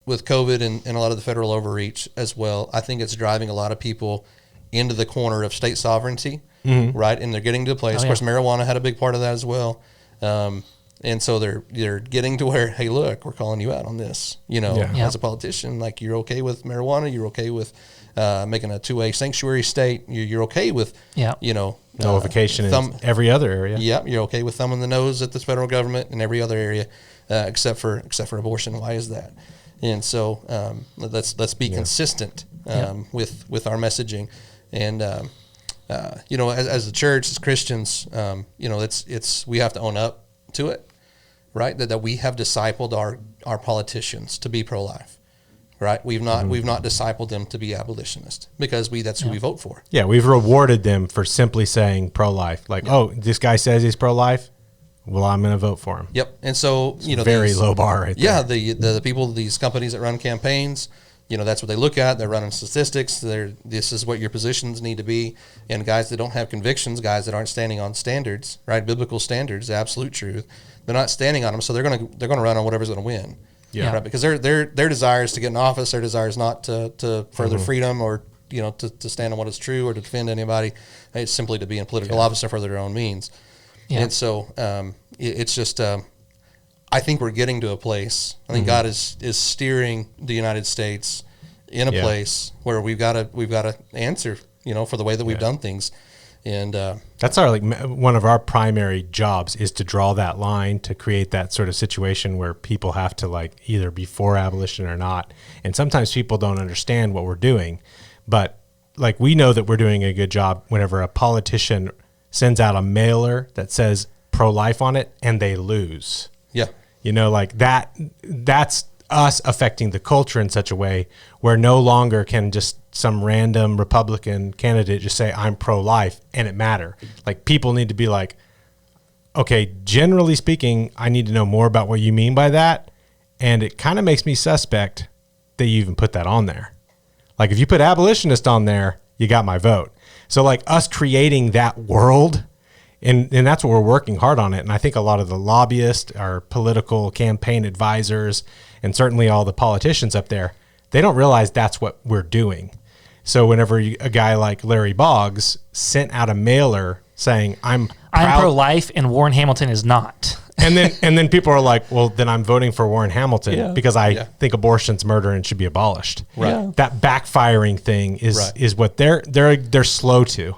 with COVID and a lot of the federal overreach as well, I think it's driving a lot of people into the corner of state sovereignty, right? And they're getting to a place. Of course, marijuana had a big part of that as well. And so they're getting to where, hey, look, we're calling you out on this. As a politician, like, you're okay with marijuana, you're okay with making a 2A sanctuary state, you're okay with, nullification in every other area. Yeah, you're okay with thumbing the nose at the federal government in every other area, except for abortion. Why is that? And so let's be consistent with our messaging, and as the church, as Christians, it's we have to own up to it. Right, that we have discipled our politicians to be pro-life, right? We've not discipled them to be abolitionist, because that's who we vote for. Yeah, we've rewarded them for simply saying pro-life. Like, oh, this guy says he's pro-life, well, I'm going to vote for him. Yep, and so very low bar right there. Yeah, the people, these companies that run campaigns, that's what they look at. They're running statistics. This is what your positions need to be. And guys that don't have convictions, guys that aren't standing on standards, right, biblical standards, the absolute truth, they're not standing on them. So they're gonna run on whatever's going to win. Yeah, right? Because their desire is to get in office. Their desire is not to further freedom or to stand on what is true or to defend anybody. It's simply to be in political office or for their own means. Yeah. And so it's just. I think we're getting to a place. I think God is steering the United States in a place where we've got to answer, for the way that we've done things, and that's one of our primary jobs is to draw that line, to create that sort of situation where people have to either be for abolition or not. And sometimes people don't understand what we're doing, but we know that we're doing a good job whenever a politician sends out a mailer that says pro-life on it and they lose. Yeah. That's us affecting the culture in such a way where no longer can just some random Republican candidate just say, I'm pro-life, and it matter. People need to be like, okay, generally speaking, I need to know more about what you mean by that. And it kind of makes me suspect that you even put that on there. If you put abolitionist on there, you got my vote. So us creating that world, and that's what we're working hard on it. And I think a lot of the lobbyists, our political campaign advisors, and certainly all the politicians up there, they don't realize that's what we're doing. So whenever a guy like Larry Boggs sent out a mailer saying, I'm pro-life and Warren Hamilton is not. And then people are like, well, then I'm voting for Warren Hamilton because I think abortion's murder and should be abolished. Right. Yeah. That backfiring thing is what they're slow to.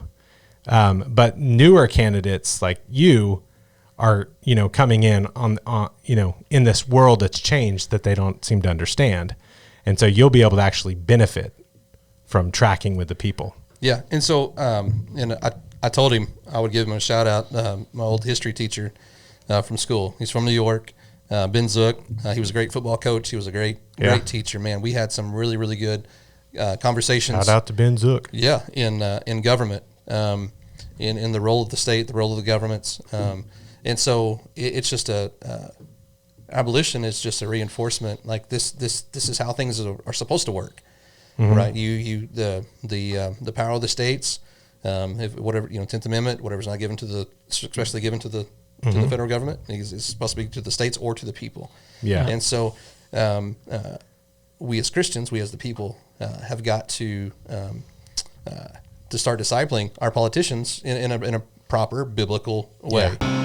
But newer candidates like you are, coming in on in this world that's changed that they don't seem to understand. And so you'll be able to actually benefit from tracking with the people. Yeah. And so, I told him I would give him a shout out. My old history teacher from school, he's from New York, Ben Zook. He was a great football coach. He was a great teacher, man. We had some really, really good conversations. Shout out to Ben Zook. Yeah. In government. In the role of the state, the role of the governments, and so it's just abolition is just a reinforcement. This is how things are supposed to work, right? The power of the states, if whatever 10th Amendment, whatever's not given to especially given to the federal government, is supposed to be to the states or to the people. Yeah, and so we as Christians, we as the people, have got to start discipling our politicians in a proper biblical way. Yeah.